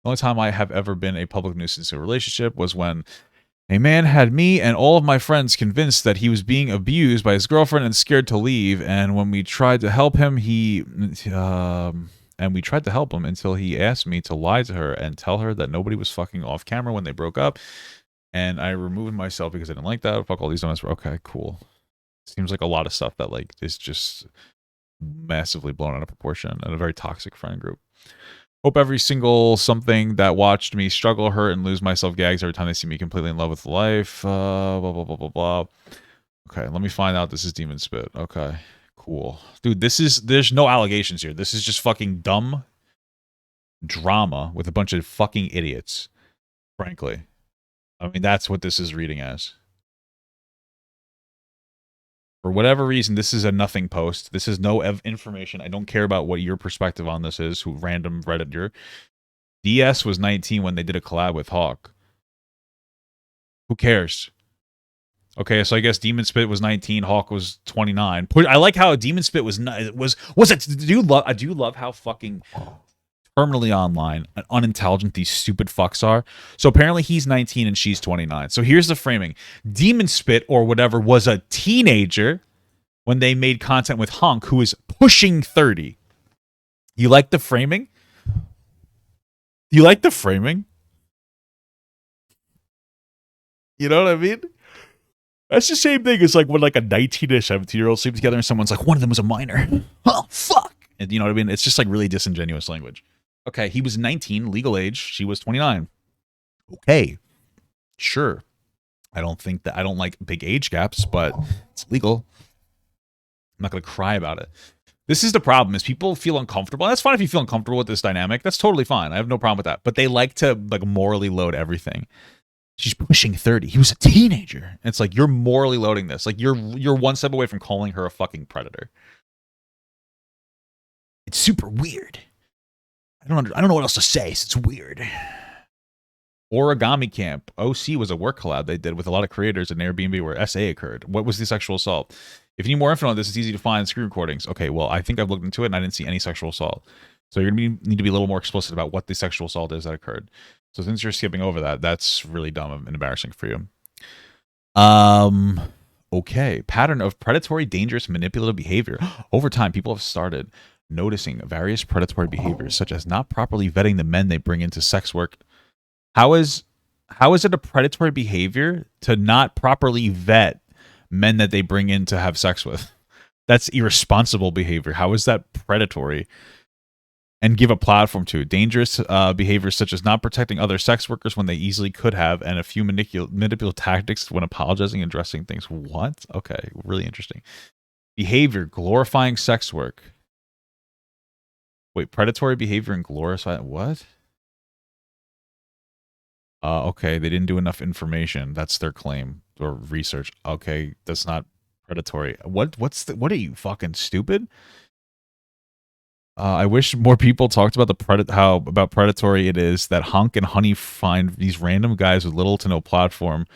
only time I have ever been a public nuisance to a relationship was when a man had me and all of my friends convinced that he was being abused by his girlfriend and scared to leave. And when we tried to help him, until he asked me to lie to her and tell her that nobody was fucking off camera when they broke up. And I removed myself because I didn't like that. Fuck all these dumbass. Okay, cool. Seems like a lot of stuff that like is just massively blown out of proportion and a very toxic friend group. Hope every single something that watched me struggle, hurt, and lose myself gags every time they see me completely in love with life. Blah, blah, blah, blah, blah. Okay, let me find out this is Demon Spit. Okay, cool. Dude, there's no allegations here. This is just fucking dumb drama with a bunch of fucking idiots. frankly. I mean, that's what this is reading as. For whatever reason, this is a nothing post. This is no information. I don't care about what your perspective on this is, who random Redditor. DS was 19 when they did a collab with Hawk. Who cares? Okay, so I guess Demon Spit was 19, Hawk was 29. I like how Demon Spit was it. I do love how fucking terminally online and unintelligent these stupid fucks are. So apparently he's 19 and she's 29. So here's the framing. Demon Spit or whatever was a teenager when they made content with Hunk, who is pushing 30. You like the framing? You like the framing? You know what I mean? That's the same thing as like when like a 19 or 17-year-old sleep together and someone's like, one of them was a minor. Oh, fuck. And you know what I mean? It's just like really disingenuous language. Okay, he was 19, legal age. She was 29. Okay, sure. I don't like big age gaps, but it's legal. I'm not going to cry about it. This is the problem, is people feel uncomfortable. That's fine if you feel uncomfortable with this dynamic. That's totally fine. I have no problem with that. But they like to like morally load everything. She's pushing 30. He was a teenager. And it's like, you're morally loading this. Like you're one step away from calling her a fucking predator. It's super weird. I don't know what else to say. It's weird. Origami Camp. OC was a work collab they did with a lot of creators in Airbnb where SA occurred. What was the sexual assault? If you need more info on this, it's easy to find screen recordings. Okay, well, I think I've looked into it and I didn't see any sexual assault. So you're going to need to be a little more explicit about what the sexual assault is that occurred. So since you're skipping over that, that's really dumb and embarrassing for you. Okay. Pattern of predatory, dangerous, manipulative behavior. Over time, people have started noticing various predatory behaviors, such as not properly vetting the men they bring into sex work. How is it a predatory behavior to not properly vet men that they bring in to have sex with? That's irresponsible behavior. How is that predatory? And give a platform to dangerous behaviors such as not protecting other sex workers when they easily could have, and a few manipulative tactics when apologizing and addressing things. What? Okay, really interesting. Behavior glorifying sex work. Wait, predatory behavior and glorifying what? Okay, they didn't do enough information. That's their claim or research. Okay, that's not predatory. What are you, fucking stupid? I wish more people talked about how predatory it is that Hunk and Honey find these random guys with little to no platform,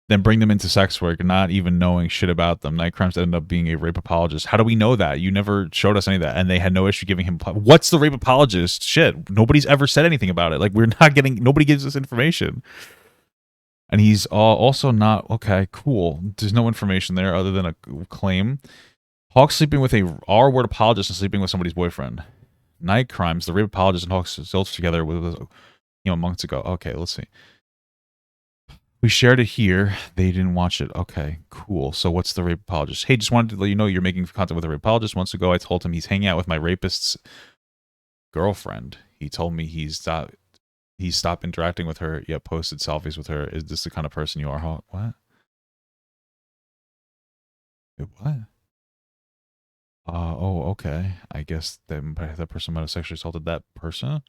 then bring them into sex work, not even knowing shit about them. Night Crimes ended up being a rape apologist. How do we know that? You never showed us any of that, and they had no issue giving him. What's the rape apologist? Shit, nobody's ever said anything about it. Like nobody gives us information. And he's also not okay. Cool. There's no information there other than a claim. Hawk sleeping with a R-word apologist and sleeping with somebody's boyfriend. Night Crimes, the rape apologist and Hawk still together with months ago. Okay, let's see. We shared it here. They didn't watch it. Okay, cool. So what's the rape apologist? Hey, just wanted to let you know you're making content with a rape apologist. Months ago, I told him he's hanging out with my rapist's girlfriend. He told me he stopped interacting with her, yet posted selfies with her. Is this the kind of person you are, Hawk? What? Wait, what? Oh, okay. I guess that person might have sexually assaulted that person.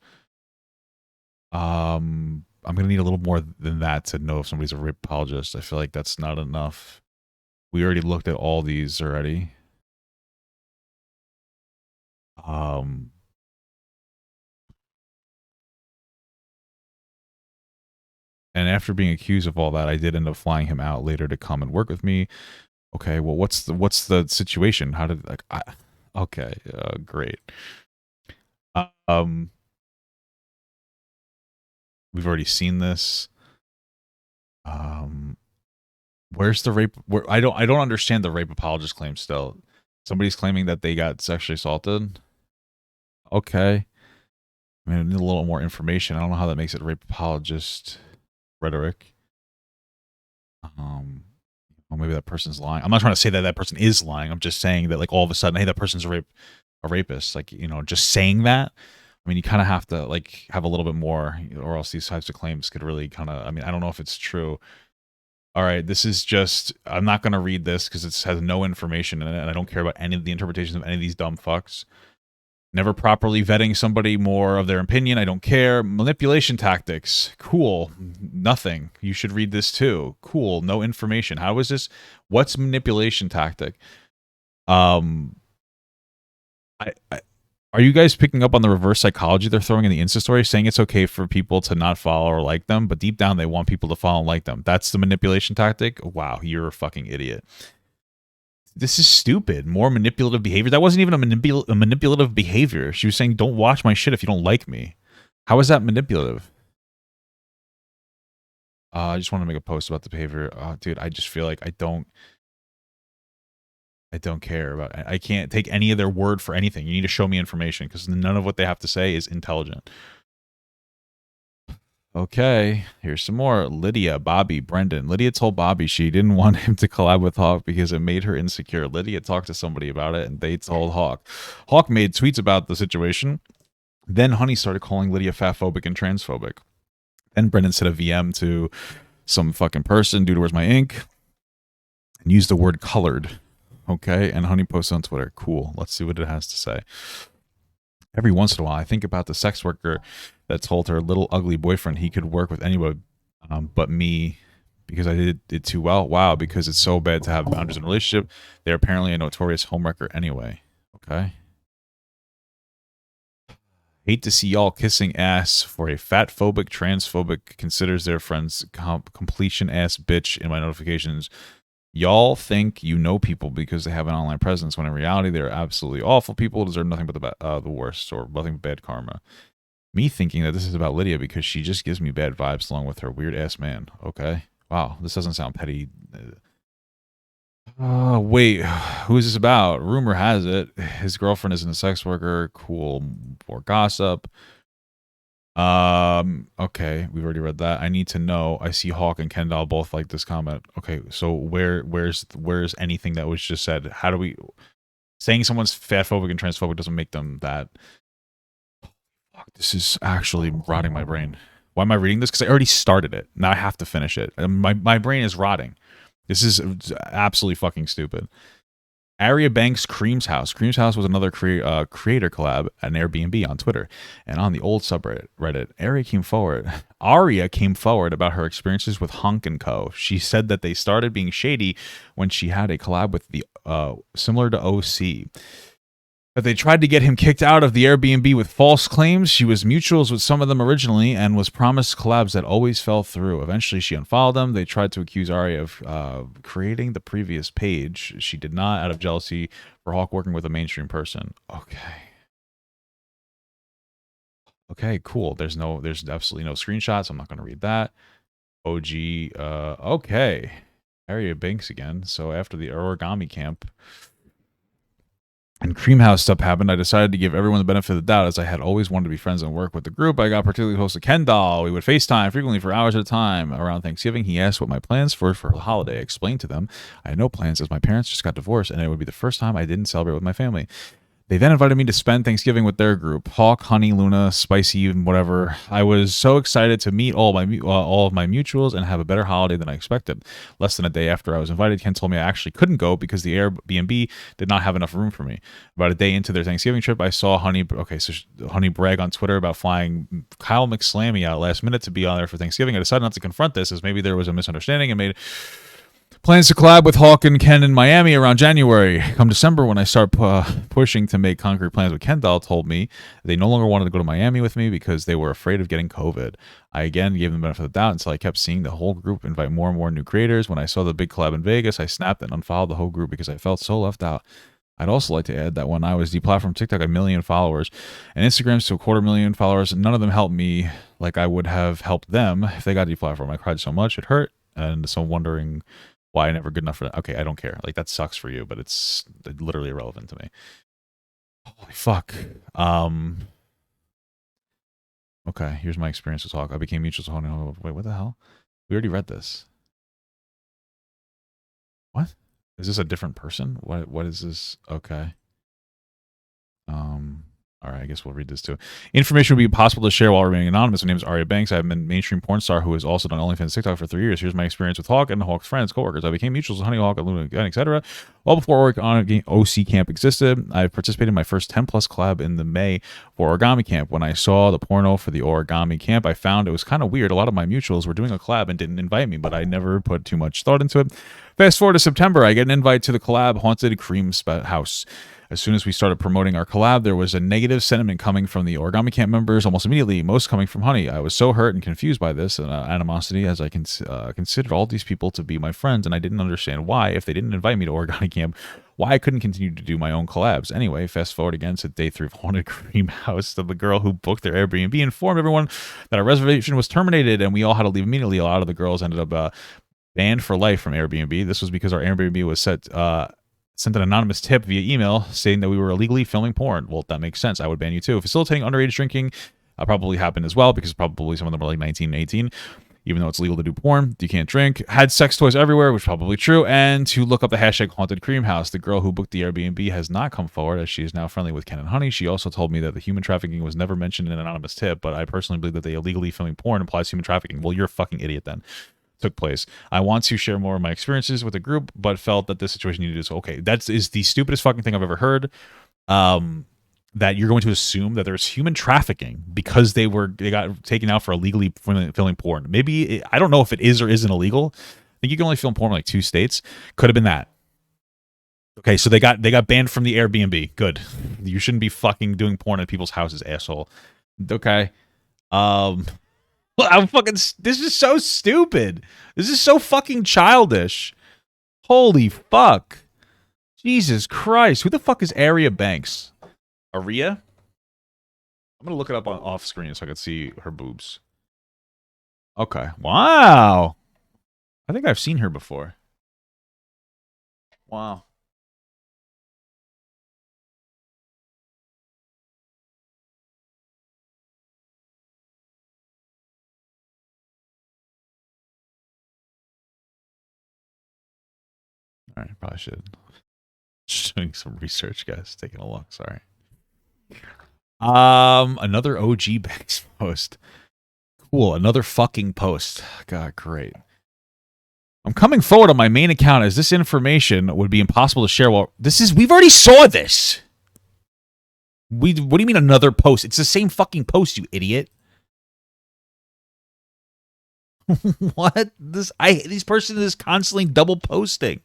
I'm gonna need a little more than that to know if somebody's a rape apologist. I feel like that's not enough. We already looked at all these already. And after being accused of all that, I did end up flying him out later to come and work with me. Okay, well, what's the situation? How did okay, great. We've already seen this. Where's the rape? I don't understand the rape apologist claim still. Somebody's claiming that they got sexually assaulted. Okay. I mean, I need a little more information. I don't know how that makes it rape apologist rhetoric. Well, maybe that person's lying. I'm not trying to say that person is lying. I'm just saying that, like, all of a sudden, hey, that person's a rapist. Like, just saying that. I mean, you kind of have to, like, have a little bit more, or else these types of claims could really kind of, I mean, I don't know if it's true. All right, this is just, I'm not going to read this because it has no information in it, and I don't care about any of the interpretations of any of these dumb fucks. Never properly vetting somebody more of their opinion. I don't care. Manipulation tactics. Cool. Nothing. You should read this too. Cool. No information. How is this? What's manipulation tactic? Are you guys picking up on the reverse psychology they're throwing in the Insta story, saying it's okay for people to not follow or like them, but deep down they want people to follow and like them? That's the manipulation tactic? Wow, you're a fucking idiot. This is stupid. More manipulative behavior. That wasn't even a manipulative behavior. She was saying, don't watch my shit if you don't like me. How is that manipulative? I just want to make a post about the behavior. Dude, I just feel like I don't care about it. I can't take any of their word for anything. You need to show me information because none of what they have to say is intelligent. Okay, here's some more. Lydia, Bobby, Brendan. Lydia told Bobby she didn't want him to collab with Hawk because it made her insecure. Lydia talked to somebody about it, and they told Hawk. Hawk made tweets about the situation. Then Honey started calling Lydia fatphobic and transphobic. Then Brendan sent a VM to some fucking person, dude, where's my ink? And used the word colored. Okay, and Honey posted on Twitter. Cool, let's see what it has to say. Every once in a while, I think about the sex worker that told her little ugly boyfriend he could work with anybody but me because I did it too well. Wow, because it's so bad to have boundaries in a relationship. They're apparently a notorious homewrecker anyway. Okay. Hate to see y'all kissing ass for a fatphobic, transphobic, considers their friends completion ass bitch in my notifications. Y'all think you know people because they have an online presence, when in reality they're absolutely awful people, deserve nothing but the worst, or nothing but bad karma. Me thinking that this is about Lydia because she just gives me bad vibes along with her weird ass man. Okay. Wow, this doesn't sound petty. Wait, who is this about? Rumor has it his girlfriend isn't a sex worker. Cool. More gossip. Okay, we've already read that. I need to know. I see Hawk and Kendall both like this comment. Okay, so where's anything that was just said? How do we saying someone's fatphobic and transphobic doesn't make them that? Fuck, this is actually rotting my brain. Why am I reading this? Because I already started it. Now I have to finish it. My brain is rotting. This is absolutely fucking stupid. Aria Banks' Cream's House. Cream's House was another creator collab at an Airbnb on Twitter. And on the old subreddit, Aria came forward about her experiences with Hunk & Co. She said that they started being shady when she had a collab with the similar to OC. That they tried to get him kicked out of the Airbnb with false claims. She was mutuals with some of them originally and was promised collabs that always fell through. Eventually, she unfollowed them. They tried to accuse Aria of creating the previous page. She did not, out of jealousy for Hawk working with a mainstream person. Okay, cool. There's absolutely no screenshots. I'm not going to read that. OG, okay. Aria Banks again. So after the origami camp and Cream House stuff happened, I decided to give everyone the benefit of the doubt, as I had always wanted to be friends and work with the group. I got particularly close to Kendall. We would FaceTime frequently for hours at a time. Around Thanksgiving, he asked what my plans for the holiday. I explained to them I had no plans, as my parents just got divorced, and it would be the first time I didn't celebrate with my family. They then invited me to spend Thanksgiving with their group, Hawk, Honey, Luna, Spicy, and whatever. I was so excited to meet all of my mutuals and have a better holiday than I expected. Less than a day after I was invited, Ken told me I actually couldn't go because the Airbnb did not have enough room for me. About a day into their Thanksgiving trip, I saw Honey brag on Twitter about flying Kyle McSlammy out last minute to be on there for Thanksgiving. I decided not to confront this, as maybe there was a misunderstanding, and made plans to collab with Hawk and Ken in Miami around January. Come December, when I start pushing to make concrete plans with Kendall, told me they no longer wanted to go to Miami with me because they were afraid of getting COVID. I again gave them the benefit of the doubt until I kept seeing the whole group invite more and more new creators. When I saw the big collab in Vegas, I snapped and unfollowed the whole group because I felt so left out. I'd also like to add that when I was deplatformed, TikTok had 1 million followers and Instagram's to 250,000 followers. None of them helped me like I would have helped them if they got deplatformed. I cried so much, it hurt. And so I'm wondering why I never good enough for that. Okay, I don't care. Like, that sucks for you, but it's literally irrelevant to me. Holy fuck. Okay, here's my experience with Hawk. I became mutual to Honey. Wait, what the hell? We already read this. What? Is this a different person? What is this? Okay. All right, I guess we'll read this too. Information would be possible to share while remaining anonymous. My name is Aria Banks. I've been a mainstream porn star who has also done OnlyFans and TikTok for 3 years. Here's my experience with Hawk and Hawk's friends, coworkers. I became mutuals with Honey Hawk, Luna, etc. Well before OC Camp existed. I participated in my first 10-plus collab in the May for Origami Camp. When I saw the porno for the Origami Camp, I found it was kind of weird. A lot of my mutuals were doing a collab and didn't invite me, but I never put too much thought into it. Fast forward to September, I get an invite to the collab Haunted Cream House. As soon as we started promoting our collab, there was a negative sentiment coming from the Origami Camp members almost immediately, most coming from Honey. I was so hurt and confused by this animosity as I considered all these people to be my friends, and I didn't understand why, if they didn't invite me to Origami Camp, why I couldn't continue to do my own collabs. Anyway, fast forward again to day 3 of Haunted Cream House. The girl who booked their Airbnb informed everyone that our reservation was terminated, and we all had to leave immediately. A lot of the girls ended up banned for life from Airbnb. This was because our Airbnb was sent an anonymous tip via email stating that we were illegally filming porn. Well, that makes sense. I would ban you too. Facilitating underage drinking probably happened as well because probably some of them were like 19 and 18, even though it's legal to do porn. You can't drink. Had sex toys everywhere, which is probably true. And to look up the hashtag Haunted Cream House. The girl who booked the Airbnb has not come forward as she is now friendly with Ken and Honey. She also told me that the human trafficking was never mentioned in an anonymous tip, but I personally believe that they illegally filming porn implies human trafficking. Well, you're a fucking idiot then. Took place. I want to share more of my experiences with the group, but felt that this situation needed to. Okay, that is the stupidest fucking thing I've ever heard. That you're going to assume that there's human trafficking because they got taken out for illegally filming porn. Maybe I don't know if it is or isn't illegal. I think you can only film porn in like 2 states. Could have been that. Okay, so they got banned from the Airbnb. Good. You shouldn't be fucking doing porn at people's houses, asshole. Okay. I'm fucking. This is so stupid. This is so fucking childish. Holy fuck. Jesus Christ. Who the fuck is Aria Banks? Aria? I'm gonna look it up on off screen so I can see her boobs. Okay. Wow. I think I've seen her before. Wow. All right, probably should. Just doing some research, guys. Taking a look. Sorry. Another OG Banks post. Cool. Another fucking post. God, great. I'm coming forward on my main account as this information would be impossible to share. Well, we've already saw this. What do you mean another post? It's the same fucking post, you idiot. What? This person is constantly double posting.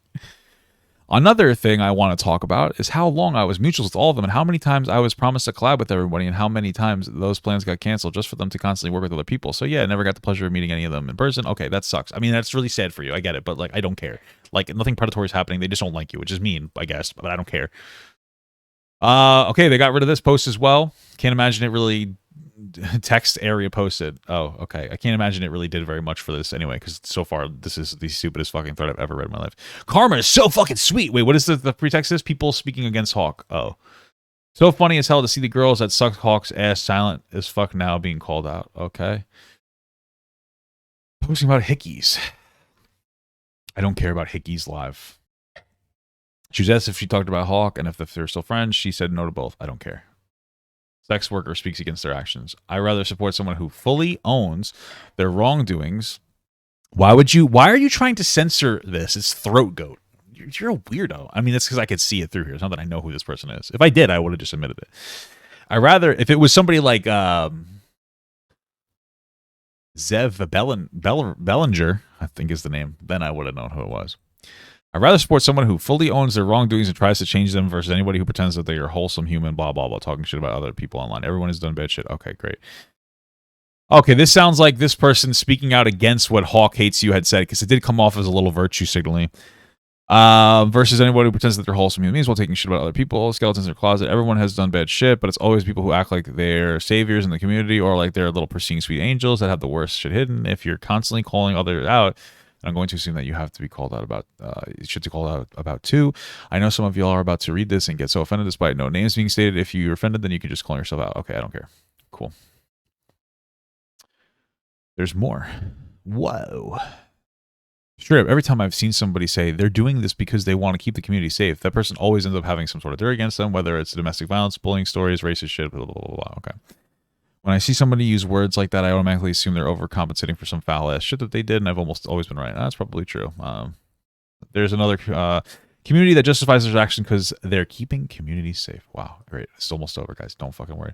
Another thing I want to talk about is how long I was mutuals with all of them and how many times I was promised to collab with everybody and how many times those plans got canceled just for them to constantly work with other people. So yeah, I never got the pleasure of meeting any of them in person. Okay, that sucks. I mean, that's really sad for you. I get it, but like, I don't care. Like, nothing predatory is happening. They just don't like you, which is mean, I guess, but I don't care. Okay, they got rid of this post as well. Can't imagine it really. Text area posted. Oh, okay. I can't imagine it really did very much for this anyway, because so far this is the stupidest fucking thread I've ever read in my life. Karma is so fucking sweet. Wait, what is the pretext is? People speaking against Hawk. Oh. So funny as hell to see the girls that suck Hawk's ass silent as fuck now being called out. Okay. Posting about hickeys. I don't care about hickeys live. She was asked if she talked about Hawk and if they're still friends. She said no to both. I don't care. Sex worker speaks against their actions. I rather support someone who fully owns their wrongdoings. Why are you trying to censor this? It's throat goat. You're a weirdo. I mean, that's because I could see it through here. It's not that I know who this person is. If I did, I would have just admitted it. If it was somebody like Zev Bellinger, I think is the name, then I would have known who it was. I'd rather support someone who fully owns their wrongdoings and tries to change them versus anybody who pretends that they are wholesome human, blah, blah, blah, talking shit about other people online. Everyone has done bad shit. Okay, great. Okay, this sounds like this person speaking out against what HawkHatesYou had said, because it did come off as a little virtue signaling. Versus anybody who pretends that they're wholesome human beings while taking shit about other people, skeletons in their closet. Everyone has done bad shit, but it's always people who act like they're saviors in the community or like they're little pristine sweet angels that have the worst shit hidden. If you're constantly calling others out, I'm going to assume that you have to be called out about, should be called out about too. I know some of y'all are about to read this and get so offended despite no names being stated. If you're offended, then you can just call yourself out. Okay, I don't care. Cool. There's more. Whoa. Straight up, every time I've seen somebody say they're doing this because they want to keep the community safe, that person always ends up having some sort of theory against them, whether it's domestic violence, bullying stories, racist shit, blah, blah, blah, blah. Okay. When I see somebody use words like that, I automatically assume they're overcompensating for some foul-ass shit that they did, and I've almost always been right. That's probably true. There's another community that justifies their action because they're keeping communities safe. Wow, great. It's almost over, guys. Don't fucking worry.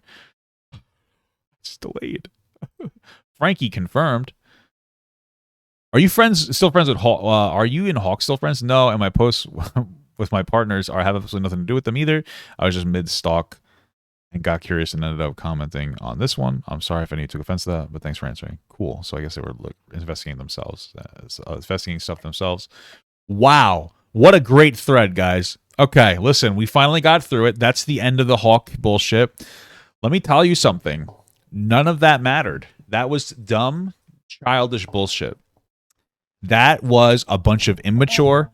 It's delayed. Frankie confirmed. Are you still friends with Hawk? Are you and Hawk still friends? No, and my posts with my partners have absolutely nothing to do with them either. I was just mid-stalk and got curious and ended up commenting on this one. I'm sorry if any took offense to that, but thanks for answering. Cool. So I guess they were investigating themselves, investigating stuff themselves. Wow. What a great thread, guys. Okay, listen, we finally got through it. That's the end of the Hawk bullshit. Let me tell you something. None of that mattered. That was dumb, childish bullshit. That was a bunch of immature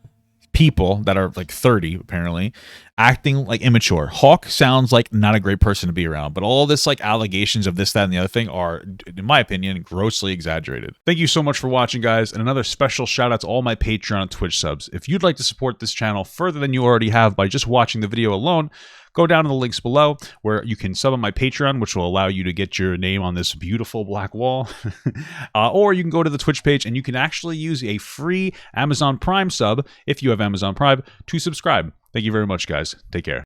people that are like 30 apparently acting like immature. Hawk sounds like not a great person to be around, but all this like allegations of this, that, and the other thing are, in my opinion, grossly exaggerated. Thank you so much for watching, guys, and another special shout out to all my Patreon and Twitch subs. If you'd like to support this channel further than you already have by just watching the video alone, go down to the links below where you can sub on my Patreon, which will allow you to get your name on this beautiful black wall. Or you can go to the Twitch page and you can actually use a free Amazon Prime sub, if you have Amazon Prime, to subscribe. Thank you very much, guys. Take care.